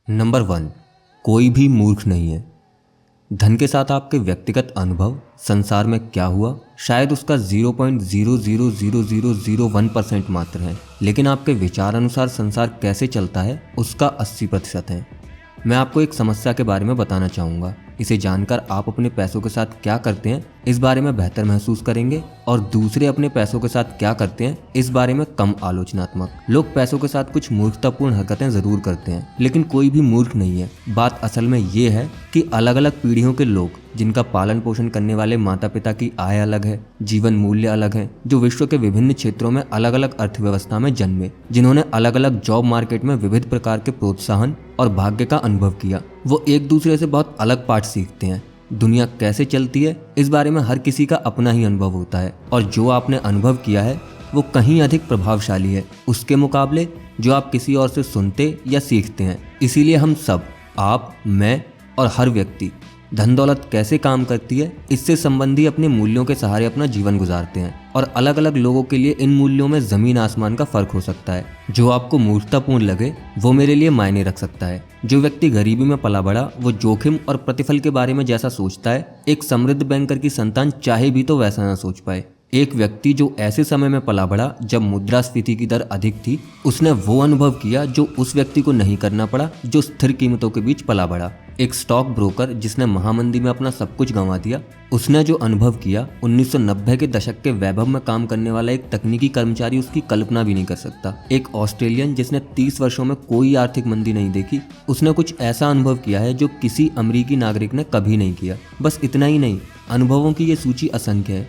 Number 1, कोई भी मूर्ख नहीं है। धन के साथ आपके व्यक्तिगत अनुभव, संसार में क्या हुआ, शायद उसका 0.0000001% मात्र है, लेकिन आपके विचार अनुसार संसार कैसे चलता है उसका 80% है। मैं आपको एक समस्या के बारे में बताना चाहूँगा। इसे जानकर आप अपने पैसों के साथ क्या करते हैं इस बारे में बेहतर महसूस करेंगे और दूसरे अपने पैसों के साथ क्या करते हैं इस बारे में कम आलोचनात्मक। लोग पैसों के साथ कुछ मूर्खतापूर्ण हरकतें जरूर करते हैं, लेकिन कोई भी मूर्ख नहीं है। बात असल में ये है कि अलग अलग पीढ़ियों के लोग, जिनका पालन पोषण करने वाले माता पिता की आय अलग है, जीवन मूल्य अलग है, जो विश्व के विभिन्न क्षेत्रों में अलग अलग अर्थव्यवस्था में जन्मे, जिन्होंने अलग अलग जॉब मार्केट में विविध प्रकार के प्रोत्साहन और भाग्य का अनुभव किया, वो एक दूसरे से बहुत अलग पाठ सीखते हैं। दुनिया कैसे चलती है इस बारे में हर किसी का अपना ही अनुभव होता है, और जो आपने अनुभव किया है वो कहीं अधिक प्रभावशाली है उसके मुकाबले जो आप किसी और से सुनते या सीखते हैं। इसीलिए हम सब, आप, मैं और हर व्यक्ति धन दौलत कैसे काम करती है इससे संबंधी अपने मूल्यों के सहारे अपना जीवन गुजारते हैं, और अलग अलग लोगों के लिए इन मूल्यों में जमीन आसमान का फर्क हो सकता है। जो आपको मूर्खतापूर्ण लगे वो मेरे लिए मायने रख सकता है। जो व्यक्ति गरीबी में पला बड़ा वो जोखिम और प्रतिफल के बारे में जैसा सोचता है, एक समृद्ध बैंकर की संतान चाहे भी तो वैसा ना सोच पाए। एक व्यक्ति जो ऐसे समय में पला बड़ा जब मुद्रास्फीति की दर अधिक थी, उसने वो अनुभव किया जो उस व्यक्ति को नहीं करना पड़ा जो स्थिर कीमतों के बीच पला बड़ा। एक स्टॉक ब्रोकर जिसने महामंदी में अपना सब कुछ गंवा दिया, उसने जो अनुभव किया 1990 के दशक के वैभव में काम करने वाला एक तकनीकी कर्मचारी उसकी कल्पना भी नहीं कर सकता। एक ऑस्ट्रेलियन जिसने 30 वर्षों में कोई आर्थिक मंदी नहीं देखी, उसने कुछ ऐसा अनुभव किया है जो किसी अमेरिकी नागरिक ने कभी नहीं किया। बस इतना ही नहीं, अनुभवों की ये सूची असंख्य है।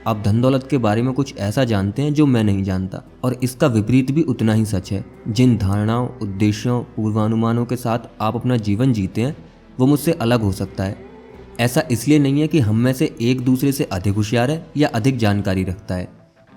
आप धन दौलत के बारे में कुछ ऐसा जानते हैं जो मैं नहीं जानता, और इसका विपरीत भी उतना ही सच है। जिन धारणाओं, उद्देश्यों, पूर्वानुमानों के साथ आप अपना जीवन जीते हैं वो मुझसे अलग हो सकता है। ऐसा इसलिए नहीं है कि हम में से एक दूसरे से अधिक होशियार है या अधिक जानकारी रखता है।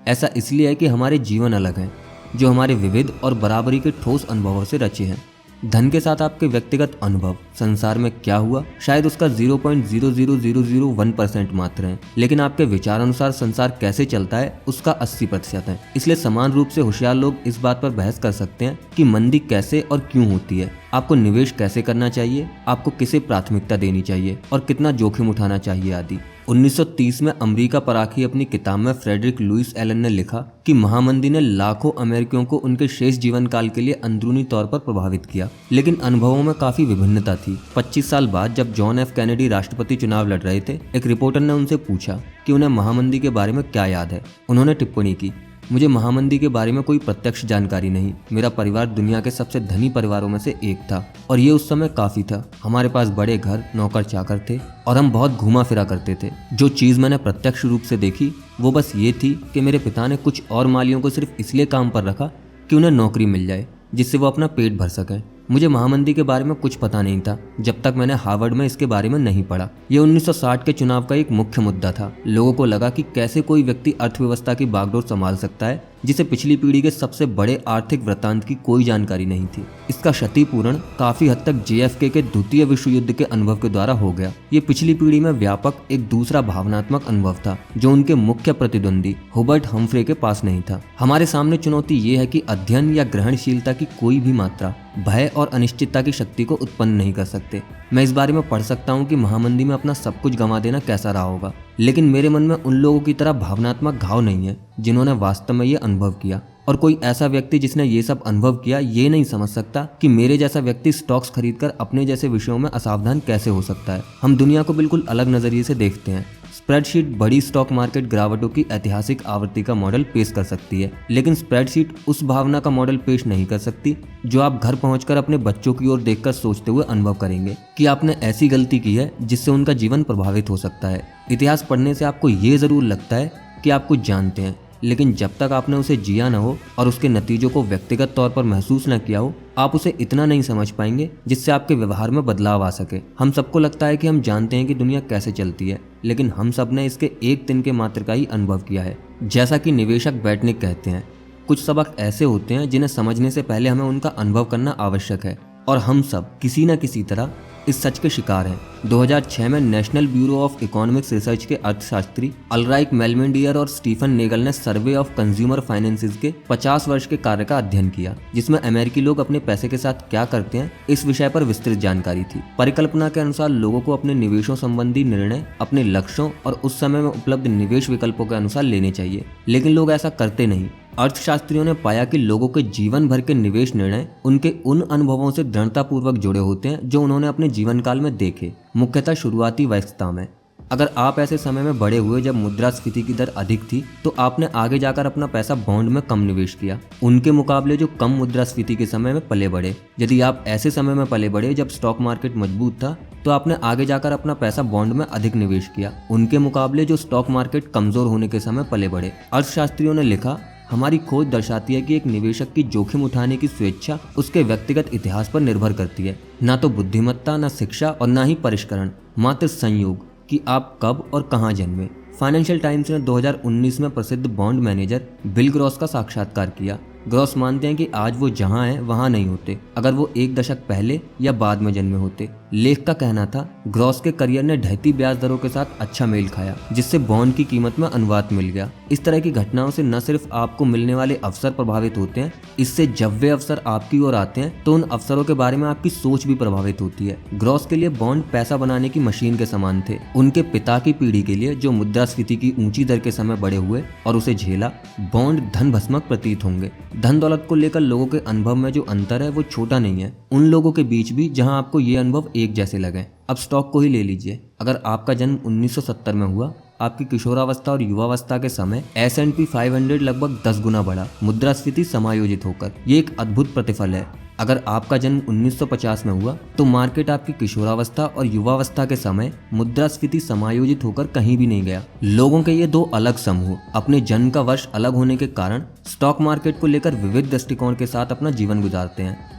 ऐसा इसलिए है कि हमारे जीवन अलग हैं, जो हमारे विविध और बराबरी के ठोस अनुभवों से रचे हैं। धन के साथ आपके व्यक्तिगत अनुभव, संसार में क्या हुआ, शायद उसका 0.00001% मात्र है, लेकिन आपके विचार अनुसार संसार कैसे चलता है उसका 80% है। इसलिए समान रूप से होशियार लोग इस बात पर बहस कर सकते हैं कि मंदी कैसे और क्यों होती है, आपको निवेश कैसे करना चाहिए, आपको किसे प्राथमिकता देनी चाहिए और कितना जोखिम उठाना चाहिए आदि। 1930 में अमेरिका पराखी अपनी किताब में फ्रेडरिक लुइस एलन ने लिखा कि महामंदी ने लाखों अमेरिकियों को उनके शेष जीवन काल के लिए अंदरूनी तौर पर प्रभावित किया, लेकिन अनुभवों में काफी विभिन्नता थी। 25 साल बाद जब जॉन एफ कैनेडी राष्ट्रपति चुनाव लड़ रहे थे, एक रिपोर्टर ने उनसे पूछा कि उन्हें महामंदी के बारे में क्या याद है। उन्होंने टिप्पणी की, मुझे महामंदी के बारे में कोई प्रत्यक्ष जानकारी नहीं। मेरा परिवार दुनिया के सबसे धनी परिवारों में से एक था, और ये उस समय काफी था। हमारे पास बड़े घर, नौकर चाकर थे, और हम बहुत घूमा फिरा करते थे। जो चीज़ मैंने प्रत्यक्ष रूप से देखी वो बस ये थी कि मेरे पिता ने कुछ और मालियों को सिर्फ इसलिए काम पर रखा कि उन्हें नौकरी मिल जाए जिससे वो अपना पेट भर सकें। मुझे महामंदी के बारे में कुछ पता नहीं था जब तक मैंने हार्वर्ड में इसके बारे में नहीं पढ़ा। ये 1960 के चुनाव का एक मुख्य मुद्दा था। लोगों को लगा कि कैसे कोई व्यक्ति अर्थव्यवस्था की बागडोर संभाल सकता है जिसे पिछली पीढ़ी के सबसे बड़े आर्थिक वृत्तांत की कोई जानकारी नहीं थी। इसका क्षतिपूरण काफी हद तक JFK के द्वितीय विश्व युद्ध के अनुभव के द्वारा हो गया। ये पिछली पीढ़ी में व्यापक एक दूसरा भावनात्मक अनुभव था जो उनके मुख्य प्रतिद्वंदी हुबर्ट हम्फ्रे के पास नहीं था। हमारे सामने चुनौती ये है कि अध्ययन या ग्रहणशीलता की कोई भी मात्रा भय और अनिश्चितता की शक्ति को उत्पन्न नहीं कर सकते। मैं इस बारे में पढ़ सकता हूँ कि महामंदी में अपना सब कुछ गंवा देना कैसा रहा होगा, लेकिन मेरे मन में उन लोगों की तरह भावनात्मक घाव नहीं है जिन्होंने वास्तव में ये अनुभव किया। और कोई ऐसा व्यक्ति जिसने ये सब अनुभव किया ये नहीं समझ सकता कि मेरे जैसा व्यक्ति स्टॉक्स खरीदकर अपने जैसे विषयों में असावधान कैसे हो सकता है। हम दुनिया को बिल्कुल अलग नजरिए से देखते हैं। स्प्रेडशीट बड़ी स्टॉक मार्केट गिरावटों की ऐतिहासिक आवृत्ति का मॉडल पेश कर सकती है, लेकिन स्प्रेडशीट उस भावना का मॉडल पेश नहीं कर सकती जो आप घर पहुंचकर अपने बच्चों की ओर देखकर सोचते हुए अनुभव करेंगे कि आपने ऐसी गलती की है जिससे उनका जीवन प्रभावित हो सकता है। इतिहास पढ़ने से आपको ये जरूर लगता है कि आप कुछ जानते हैं, लेकिन जब तक आपने उसे जिया न हो और उसके नतीजों को व्यक्तिगत तौर पर महसूस न किया हो, आप उसे इतना नहीं समझ पाएंगे जिससे आपके व्यवहार में बदलाव आ सके। हम सबको लगता है कि हम जानते हैं कि दुनिया कैसे चलती है, लेकिन हम सब ने इसके एक दिन के मात्र का ही अनुभव किया है। जैसा कि निवेशक बैटनिक कहते हैं, कुछ सबक ऐसे होते हैं जिन्हें समझने से पहले हमें उनका अनुभव करना आवश्यक है, और हम सब किसी न किसी तरह इस सच के शिकार हैं। 2006 में national bureau of economics research के अर्थशास्त्री अल्राइक मेलमेंडियर और स्टीफन नेगल ने सर्वे ऑफ कंज्यूमर फाइनेंसेस के 50 वर्ष के कार्य का अध्ययन किया, जिसमें अमेरिकी लोग अपने पैसे के साथ क्या करते हैं इस विषय पर विस्तृत जानकारी थी। परिकल्पना के अनुसार लोगों को अपने निवेशों संबंधी निर्णय अपने लक्ष्यों और उस समय में उपलब्ध निवेश विकल्पों के अनुसार लेने चाहिए, लेकिन लोग ऐसा करते नहीं। अर्थशास्त्रियों ने पाया कि लोगों के जीवन भर के निवेश निर्णय उनके उन अनुभवों से दृढ़तापूर्वक जुड़े होते हैं जो उन्होंने अपने जीवन काल में देखे, मुख्यतः शुरुआती वयस्कता में। अगर आप ऐसे समय में बड़े हुए जब मुद्रास्फीति की दर अधिक थी, तो आपने आगे जाकर अपना पैसा बॉन्ड में कम निवेश किया, उनके मुकाबले जो कम मुद्रास्फीति के समय में पले बढ़े। यदि आप ऐसे समय में पले बढ़े जब स्टॉक मार्केट मजबूत था, तो आपने आगे जाकर अपना पैसा बॉन्ड में अधिक निवेश किया, उनके मुकाबले जो स्टॉक मार्केट कमजोर होने के समय पले बढ़े। अर्थशास्त्रियों ने लिखा, हमारी खोज दर्शाती है कि एक निवेशक की जोखिम उठाने की स्वेच्छा उसके व्यक्तिगत इतिहास पर निर्भर करती है, ना तो बुद्धिमत्ता, ना शिक्षा और ना ही परिष्करण, मात्र संयोग कि आप कब और कहां जन्मे। फाइनेंशियल टाइम्स ने 2019 में प्रसिद्ध बॉन्ड मैनेजर बिल ग्रॉस का साक्षात्कार किया। ग्रॉस मानते हैं कि आज वो जहां हैं वहां नहीं होते अगर वो एक दशक पहले या बाद में जन्मे होते। लेख का कहना था, ग्रॉस के करियर ने ढहती ब्याज दरों के साथ अच्छा मेल खाया, जिससे बॉन्ड की कीमत में अनुवाद मिल गया। इस तरह की घटनाओं से न सिर्फ आपको मिलने वाले अवसर प्रभावित होते हैं, इससे जब वे अवसर आपकी ओर आते हैं तो उन अवसरों के बारे में आपकी सोच भी प्रभावित होती है। ग्रॉस के लिए बॉन्ड पैसा बनाने की मशीन के समान थे। उनके पिता की पीढ़ी के लिए, जो मुद्रास्फीति की ऊंची दर के समय बड़े हुए और उसे झेला, बॉन्ड धन भस्मक प्रतीत होंगे। धन दौलत को लेकर लोगों के अनुभव में जो अंतर है वो छोटा नहीं है, उन लोगों के बीच भी जहां आपको ये अनुभव एक जैसे लगे। अब स्टॉक को ही ले लीजिए। अगर आपका जन्म 1970 में हुआ, आपकी किशोरावस्था और युवावस्था के समय S&P 500 लगभग 10 गुना बढ़ा, मुद्रास्फीति समायोजित होकर। ये एक अद्भुत प्रतिफल है। अगर आपका जन्म 1950 में हुआ, तो मार्केट आपकी किशोरावस्था और युवावस्था के समय मुद्रास्फीति समायोजित होकर कहीं भी नहीं गया। लोगों के ये दो अलग समूह अपने जन्म का वर्ष अलग होने के कारण स्टॉक मार्केट को लेकर विविध दृष्टिकोण के साथ अपना जीवन गुजारते हैं।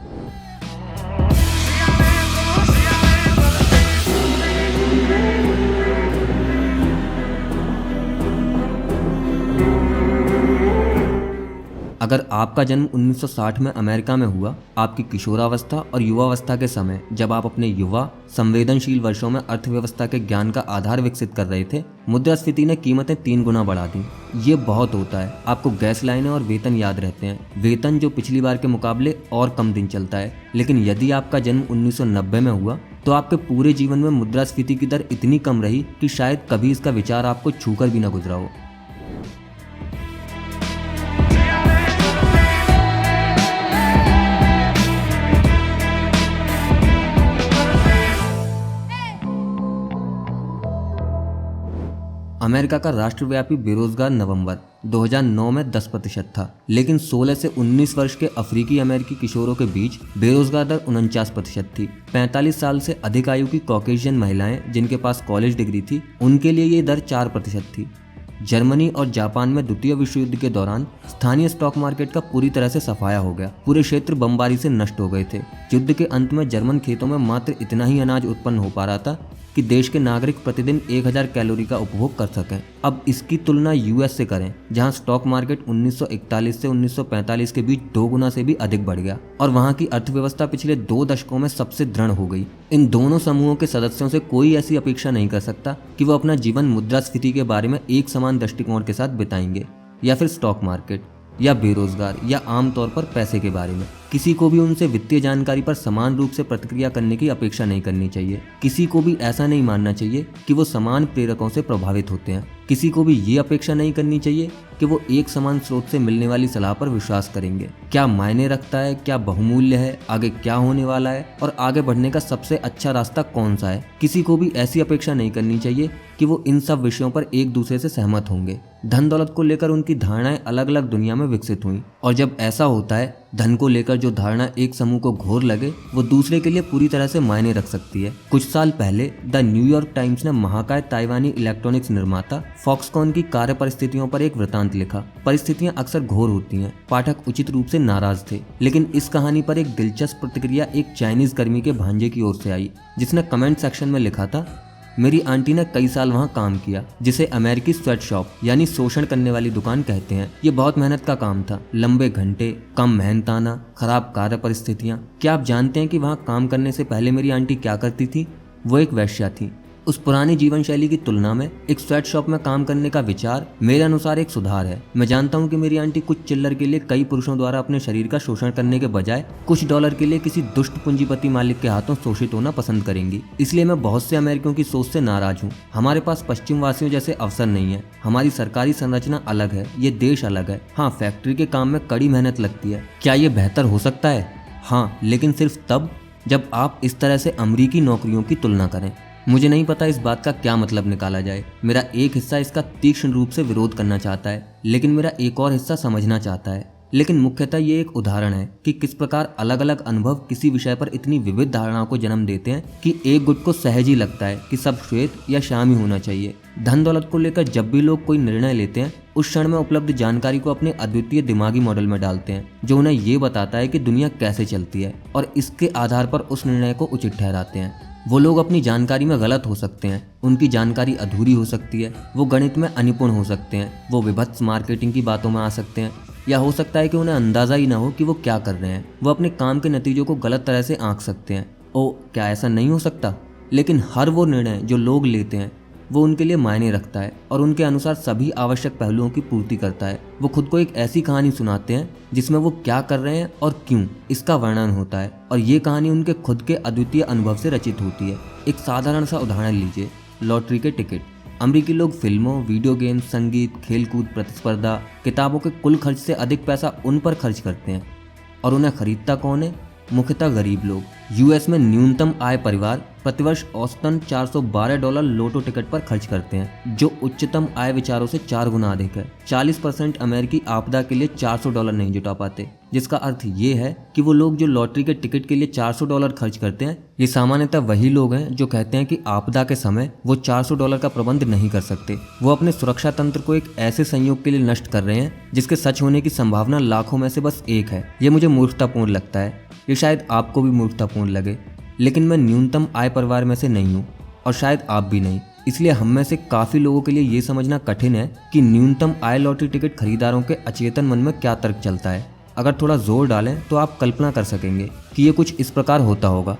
अगर आपका जन्म 1960 में अमेरिका में हुआ, आपकी किशोरावस्था और युवावस्था के समय जब आप अपने युवा संवेदनशील वर्षों में अर्थव्यवस्था के ज्ञान का आधार विकसित कर रहे थे, मुद्रास्फीति ने कीमतें 3 गुना बढ़ा दी। ये बहुत होता है। आपको गैस लाइनें और वेतन याद रहते हैं, वेतन जो पिछली बार के मुकाबले और कम दिन चलता है। लेकिन यदि आपका जन्म 1990 में हुआ, तो आपके पूरे जीवन में मुद्रास्फीति की दर इतनी कम रही कि शायद कभी इसका विचार आपको छूकर भी न गुजरा हो। अमेरिका का राष्ट्रव्यापी बेरोजगार नवंबर 2009 में 10% था, लेकिन 16 से 19 वर्ष के अफ्रीकी अमेरिकी किशोरों के बीच बेरोजगार दर 49% थी। 45 साल से अधिक आयु की कॉकेशियन महिलाएं जिनके पास कॉलेज डिग्री थी, उनके लिए ये दर 4% थी। जर्मनी और जापान में द्वितीय विश्व युद्ध के दौरान स्थानीय स्टॉक मार्केट का पूरी तरह से सफाया हो गया। पूरे क्षेत्र बमबारी से नष्ट हो गए थे। युद्ध के अंत में जर्मन खेतों में मात्र इतना ही अनाज उत्पन्न हो पा रहा था कि देश के नागरिक प्रतिदिन 1000 कैलोरी का उपभोग कर सकें। अब इसकी तुलना यूएस से करें, जहां स्टॉक मार्केट 1941 से 1945 के बीच 2 गुना से भी अधिक बढ़ गया और वहां की अर्थव्यवस्था पिछले 2 दशकों में सबसे दृढ़ हो गई। इन दोनों समूहों के सदस्यों से कोई ऐसी अपेक्षा नहीं कर सकता कि वो अपना जीवन मुद्रास्फीति के बारे में एक समान दृष्टिकोण के साथ बिताएंगे, या फिर स्टॉक मार्केट या बेरोजगार या आमतौर पर पैसे के बारे में। किसी को भी उनसे वित्तीय जानकारी पर समान रूप से प्रतिक्रिया करने की अपेक्षा नहीं करनी चाहिए। किसी को भी ऐसा नहीं मानना चाहिए कि वो समान प्रेरकों से प्रभावित होते हैं। किसी को भी ये अपेक्षा नहीं करनी चाहिए कि वो एक समान स्रोत से मिलने वाली सलाह पर विश्वास करेंगे। क्या मायने रखता है, क्या बहुमूल्य है, आगे क्या होने वाला है और आगे बढ़ने का सबसे अच्छा रास्ता कौन सा है। किसी को भी ऐसी अपेक्षा नहीं करनी चाहिए कि वो इन सब विषयों पर एक दूसरे से सहमत होंगे। धन दौलत को लेकर उनकी धारणाएं अलग अलग दुनिया में विकसित हुई, और जब ऐसा होता है, धन को लेकर जो धारणा एक समूह को घोर लगे वो दूसरे के लिए पूरी तरह से मायने रख सकती है। कुछ साल पहले द न्यूयॉर्क टाइम्स ने महाकाय ताइवानी इलेक्ट्रॉनिक्स निर्माता फॉक्सकॉन की कार्य परिस्थितियों पर एक वृतांत लिखा। परिस्थितियां अक्सर घोर होती हैं। पाठक उचित रूप से नाराज थे, लेकिन इस कहानी पर एक दिलचस्प प्रतिक्रिया एक चाइनीज कर्मी के भांजे की ओर से आई, जिसने कमेंट सेक्शन में लिखा था, मेरी आंटी ने कई साल वहाँ काम किया, जिसे अमेरिकी स्वेट शॉप यानी शोषण करने वाली दुकान कहते हैं। ये बहुत मेहनत का काम था, लंबे घंटे, कम मेहनताना, खराब कार्य परिस्थितियाँ। क्या आप जानते हैं कि वहाँ काम करने से पहले मेरी आंटी क्या करती थी? वो एक वेश्या थी। उस पुरानी जीवन शैली की तुलना में एक स्वेट शॉप में काम करने का विचार मेरे अनुसार एक सुधार है। मैं जानता हूँ कि मेरी आंटी कुछ चिल्लर के लिए कई पुरुषों द्वारा अपने शरीर का शोषण करने के बजाय कुछ डॉलर के लिए किसी दुष्ट पूंजीपति मालिक के हाथों शोषित होना पसंद करेंगी। इसलिए मैं बहुत से अमेरिकियों की सोच से नाराज हूँ। हमारे पास पश्चिम वासियों जैसे अवसर नहीं है, हमारी सरकारी संरचना अलग है, ये देश अलग है। हाँ, फैक्ट्री के काम में कड़ी मेहनत लगती है। क्या ये बेहतर हो सकता है? हाँ, लेकिन सिर्फ तब जब आप इस तरह से अमेरिकी नौकरियों की तुलना करें। मुझे नहीं पता इस बात का क्या मतलब निकाला जाए। मेरा एक हिस्सा इसका तीक्ष्ण रूप से विरोध करना चाहता है, लेकिन मेरा एक और हिस्सा समझना चाहता है। लेकिन मुख्यतः ये एक उदाहरण है कि किस प्रकार अलग अलग अनुभव किसी विषय पर इतनी विविध धारणाओं को जन्म देते हैं कि एक गुट को सहज ही लगता है कि सब श्वेत या श्याम ही होना चाहिए। धन दौलत को लेकर जब भी लोग कोई निर्णय लेते हैं, उस क्षण में उपलब्ध जानकारी को अपने अद्वितीय दिमागी मॉडल में डालते हैं, जो उन्हें ये बताता है कि दुनिया कैसे चलती है, और इसके आधार पर उस निर्णय को उचित ठहराते हैं। वो लोग अपनी जानकारी में गलत हो सकते हैं, उनकी जानकारी अधूरी हो सकती है, वो गणित में अनिपुण हो सकते हैं, वो विभत्स मार्केटिंग की बातों में आ सकते हैं, या हो सकता है कि उन्हें अंदाज़ा ही ना हो कि वो क्या कर रहे हैं। वो अपने काम के नतीजों को गलत तरह से आंक सकते हैं। ओ, क्या ऐसा नहीं हो सकता? लेकिन हर वो निर्णय जो लोग लेते हैं वो उनके लिए मायने रखता है और उनके अनुसार सभी आवश्यक पहलुओं की पूर्ति करता है। वो खुद को एक ऐसी कहानी सुनाते हैं जिसमें वो क्या कर रहे हैं और क्यों, इसका वर्णन होता है, और ये कहानी उनके खुद के अद्वितीय अनुभव से रचित होती है। एक साधारण सा उदाहरण लीजिए, लॉटरी के टिकट। अमेरिकी लोग फिल्मों, वीडियो गेम, संगीत, खेलकूद, प्रतिस्पर्धा, किताबों के कुल खर्च से अधिक पैसा उन पर खर्च करते हैं, और उन्हें खरीदता कौन है? मुख्यतः गरीब लोग। यूएस में न्यूनतम आय परिवार प्रतिवर्ष औसतन $412 लोटो टिकट पर खर्च करते हैं, जो उच्चतम आय विचारों से 4 गुना अधिक है। 40% अमेरिकी आपदा के लिए $400 नहीं जुटा पाते, जिसका अर्थ ये है कि वो लोग जो लॉटरी के टिकट के लिए $400 खर्च करते हैं, ये सामान्यतः वही लोग हैं जो कहते हैं कि आपदा के समय वो $400 का प्रबंध नहीं कर सकते। वो अपने सुरक्षा तंत्र को एक ऐसे संयोग के लिए नष्ट कर रहे हैं जिसके सच होने की संभावना लाखों में से बस एक है। ये मुझे मूर्खतापूर्ण लगता है, ये शायद आपको भी मूर्खतापूर्ण लगे, लेकिन मैं न्यूनतम आय परिवार में से नहीं हूँ, और शायद आप भी नहीं। इसलिए हम में से काफ़ी लोगों के लिए ये समझना कठिन है कि न्यूनतम आय लॉटरी टिकट खरीदारों के अचेतन मन में क्या तर्क चलता है। अगर थोड़ा जोर डालें तो आप कल्पना कर सकेंगे कि ये कुछ इस प्रकार होता होगा।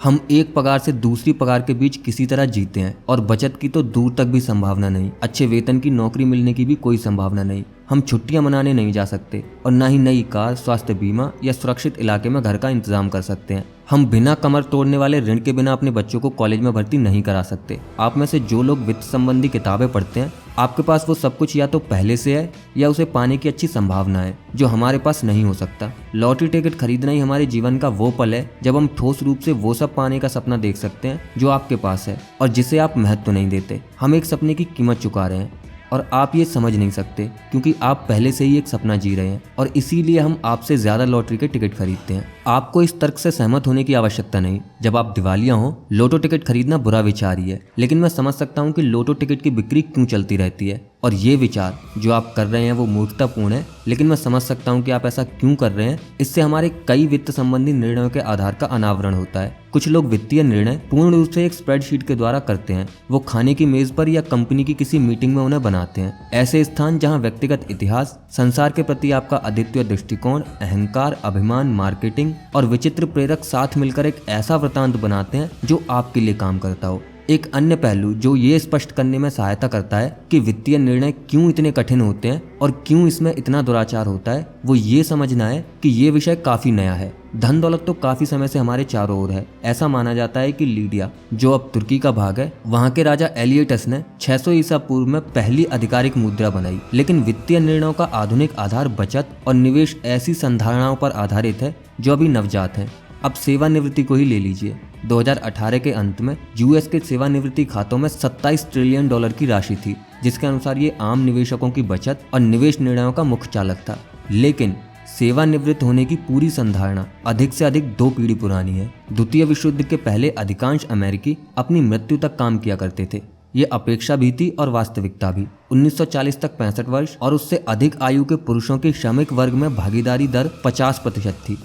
हम एक पगार से दूसरी पगार के बीच किसी तरह जीते हैं, और बचत की तो दूर तक भी संभावना नहीं। अच्छे वेतन की नौकरी मिलने की भी कोई संभावना नहीं। हम छुट्टियां मनाने नहीं जा सकते, और ना ही नई कार, स्वास्थ्य बीमा या सुरक्षित इलाके में घर का इंतजाम कर सकते हैं। हम बिना कमर तोड़ने वाले ऋण के बिना अपने बच्चों को कॉलेज में भर्ती नहीं करा सकते। आप में से जो लोग वित्त संबंधी किताबें पढ़ते हैं, आपके पास वो सब कुछ या तो पहले से है या उसे पाने की अच्छी संभावना है, जो हमारे पास नहीं हो सकता। लॉटरी टिकट खरीदना ही हमारे जीवन का वो पल है जब हम ठोस रूप से वो सब पाने का सपना देख सकते हैं जो आपके पास है और जिसे आप महत्व नहीं देते। हम एक सपने की कीमत चुका रहे हैं, और आप ये समझ नहीं सकते क्योंकि आप पहले से ही एक सपना जी रहे हैं, और इसीलिए हम आपसे ज्यादा लॉटरी के टिकट खरीदते हैं। आपको इस तर्क से सहमत होने की आवश्यकता नहीं। जब आप दिवालिया हो, लोटो टिकट खरीदना बुरा विचार ही है, लेकिन मैं समझ सकता हूँ कि लोटो टिकट की बिक्री क्यों चलती रहती है, और ये विचार जो आप कर रहे हैं वो मूर्खतापूर्ण है, लेकिन मैं समझ सकता हूँ कि आप ऐसा क्यों कर रहे हैं। इससे हमारे कई वित्त संबंधी निर्णयों के आधार का अनावरण होता है। कुछ लोग वित्तीय निर्णय पूर्ण रूप से एक स्प्रेडशीट के द्वारा करते हैं। वो खाने की मेज पर या कंपनी की किसी मीटिंग में उन्हें बनाते हैं। ऐसे स्थान जहाँ व्यक्तिगत इतिहास, संसार के प्रति आपका अद्वितीय दृष्टिकोण, अहंकार, अभिमान, मार्केटिंग और विचित्र प्रेरक साथ मिलकर एक ऐसा वृतांत बनाते हैं जो आपके लिए काम करता हो। एक अन्य पहलू जो ये स्पष्ट करने में सहायता करता है कि वित्तीय निर्णय क्यों इतने कठिन होते हैं और क्यों इसमें इतना दुराचार होता है, वो ये समझना है कि ये विषय काफी नया है। धन दौलत तो काफी समय से हमारे चारों ओर है। ऐसा माना जाता है कि लीडिया, जो अब तुर्की का भाग है, वहाँ के राजा एलियटस ने 600 ईसा पूर्व में पहली आधिकारिक मुद्रा बनाई। लेकिन वित्तीय निर्णयों का आधुनिक आधार बचत और निवेश ऐसी संधारणाओं पर आधारित है जो अभी नवजात है। अब सेवानिवृत्ति को ही ले लीजिए। 2018 के अंत में यूएस के सेवानिवृत्ति खातों में $27 ट्रिलियन की राशि थी, जिसके अनुसार ये आम निवेशकों की बचत और निवेश निर्णयों का मुख्य चालक था। लेकिन सेवानिवृत्त होने की पूरी संधारणा अधिक से अधिक 2 पीढ़ी पुरानी है। द्वितीय विश्व युद्ध के पहले अधिकांश अमेरिकी अपनी मृत्यु तक काम किया करते थे। ये अपेक्षा भी थी और वास्तविकता भी। 1940 तक 65 वर्ष और उससे अधिक आयु के पुरुषों की श्रमिक वर्ग में भागीदारी दर 50% थी।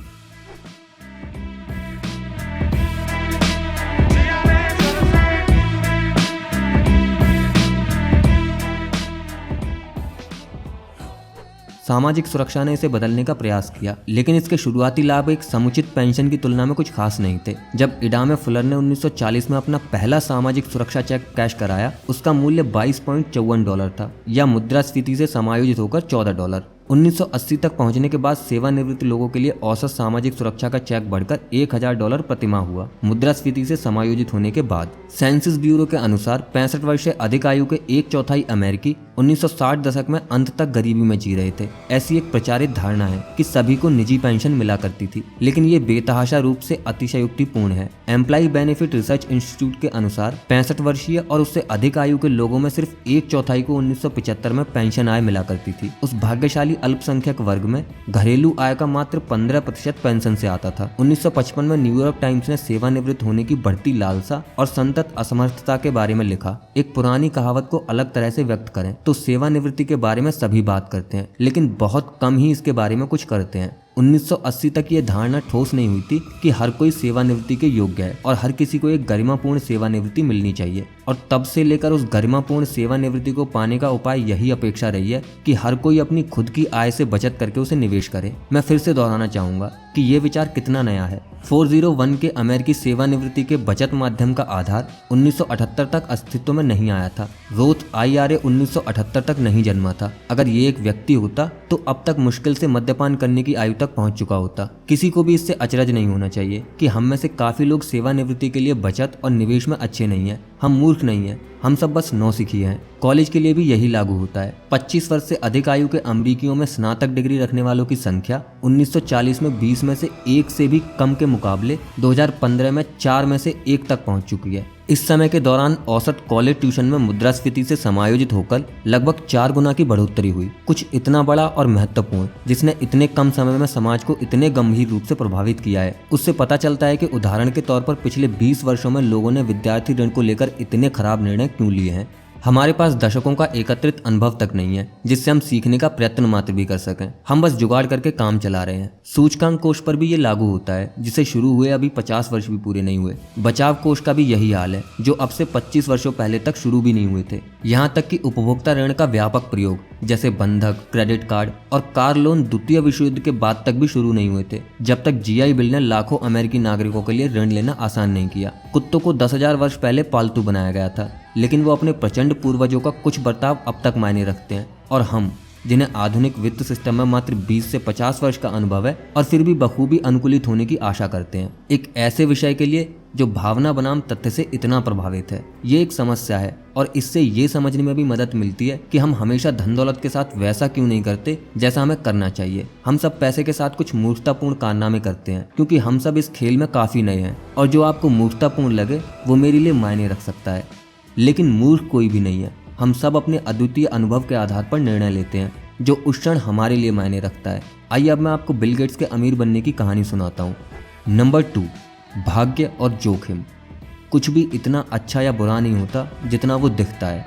सामाजिक सुरक्षा ने इसे बदलने का प्रयास किया, लेकिन इसके शुरुआती लाभ एक समुचित पेंशन की तुलना में कुछ खास नहीं थे। जब इडामे फुलर ने 1940 में अपना पहला सामाजिक सुरक्षा चेक कैश कराया, उसका मूल्य $22.54 था, या मुद्रास्फीति से समायोजित होकर $14। 1980 तक पहुंचने के बाद सेवानिवृत्त लोगों के लिए औसत सामाजिक सुरक्षा का चेक बढ़कर $1000 प्रतिमाह हुआ, मुद्रास्फीति से समायोजित होने के बाद। सेंसस ब्यूरो के अनुसार 65 वर्ष से अधिक आयु के 1/4 अमेरिकी 1960 दशक में अंत तक गरीबी में जी रहे थे। ऐसी एक प्रचारित धारणा है कि सभी को निजी पेंशन मिला करती थी, लेकिन ये बेतहाशा रूप से अतिशयोक्तिपूर्ण है। एम्प्लॉय बेनिफिट रिसर्च इंस्टीट्यूट के अनुसार 65 वर्षीय और उससे अधिक आयु के लोगों में सिर्फ 1/4 को 1975 में पेंशन आय मिला करती थी। उस भाग्यशाली अल्पसंख्यक वर्ग में घरेलू आय का मात्र 15% पेंशन से आता था। 1955 में न्यूयॉर्क टाइम्स ने सेवानिवृत्त होने की बढ़ती लालसा और संतत असमर्थता के बारे में लिखा, एक पुरानी कहावत को अलग तरह से व्यक्त करें तो सेवानिवृत्ति के बारे में सभी बात करते हैं, लेकिन बहुत कम ही इसके बारे में कुछ करते हैं। 1980 तक ये धारणा ठोस नहीं हुई थी कि हर कोई सेवानिवृत्ति के योग्य है और हर किसी को एक गरिमापूर्ण सेवानिवृत्ति मिलनी चाहिए, और तब से लेकर उस गरिमापूर्ण सेवानिवृत्ति को पाने का उपाय यही अपेक्षा रही है कि हर कोई अपनी खुद की आय से बचत करके उसे निवेश करे। मैं फिर से दोहराना चाहूंगा कि ये विचार कितना नया है। 401 के अमेरिकी सेवानिवृत्ति के बचत माध्यम का आधार 1978 तक अस्तित्व में नहीं आया था। रोथ IRA 1978 तक नहीं जन्मा था। अगर ये एक व्यक्ति होता तो अब तक मुश्किल से मद्यपान करने की आयु तक पहुंच चुका होता। किसी को भी इससे अचरज नहीं होना चाहिए कि हम में से काफी लोग सेवानिवृत्ति के लिए बचत और निवेश में अच्छे नहीं हैं। हम मूर्ख नहीं हैं, हम सब बस नौसिखिए हैं। कॉलेज के लिए भी यही लागू होता है। 25 वर्ष से अधिक आयु के अमरीकियों में स्नातक डिग्री रखने वालों की संख्या 1940 में 20 में से 1 से भी कम के मुकाबले 2015 में 4 में से 1 तक पहुंच चुकी है। इस समय के दौरान औसत कॉलेज ट्यूशन में मुद्रास्फीति से समायोजित होकर लगभग 4 गुना की बढ़ोतरी हुई। कुछ इतना बड़ा और महत्वपूर्ण जिसने इतने कम समय में समाज को इतने गंभीर रूप से प्रभावित किया है, उससे पता चलता है कि उदाहरण के तौर पर पिछले 20 वर्षों में लोगों ने विद्यार्थी ऋण को लेकर इतने खराब निर्णय क्यों लिए हैं। हमारे पास दशकों का एकत्रित अनुभव तक नहीं है जिससे हम सीखने का प्रयत्न मात्र भी कर सकें। हम बस जुगाड़ करके काम चला रहे हैं। सूचकांक कोष पर भी ये लागू होता है, जिसे शुरू हुए अभी 50 वर्ष भी पूरे नहीं हुए। बचाव कोष का भी यही हाल है, जो अब से 25 वर्षों पहले तक शुरू भी नहीं हुए थे। यहाँ तक कि उपभोक्ता ऋण का व्यापक प्रयोग जैसे बंधक, क्रेडिट कार्ड और कार लोन द्वितीय विश्व युद्ध के बाद तक भी शुरू नहीं हुए थे, जब तक GI बिल ने लाखों अमेरिकी नागरिकों के लिए ऋण लेना आसान नहीं किया। कुत्तों को 10,000 वर्ष पहले पालतू बनाया गया था, लेकिन वो अपने प्रचंड पूर्वजों का कुछ बर्ताव अब तक मायने रखते हैं। और हम, जिन्हें आधुनिक वित्त सिस्टम में मात्र 20 से 50 वर्ष का अनुभव है और फिर भी बखूबी अनुकूलित होने की आशा करते हैं, एक ऐसे विषय के लिए जो भावना बनाम तथ्य से इतना प्रभावित है। ये एक समस्या है और इससे ये समझने में भी मदद मिलती है कि हम हमेशा धन दौलत के साथ वैसा क्यों नहीं करते जैसा हमें करना चाहिए। हम सब पैसे के साथ कुछ मूर्खतापूर्ण कारनामे करते हैं क्योंकि हम सब इस खेल में काफी नए हैं, और जो आपको मूर्खतापूर्ण लगे वो मेरे लिए मायने रख सकता है, लेकिन मूर्ख कोई भी नहीं है। हम सब अपने अद्वितीय अनुभव के आधार पर निर्णय लेते हैं जो उस क्षण हमारे लिए मायने रखता है। आइए अब मैं आपको बिल गेट्स के अमीर बनने की कहानी सुनाता हूँ। नंबर 2, भाग्य और जोखिम। कुछ भी इतना अच्छा या बुरा नहीं होता जितना वो दिखता है।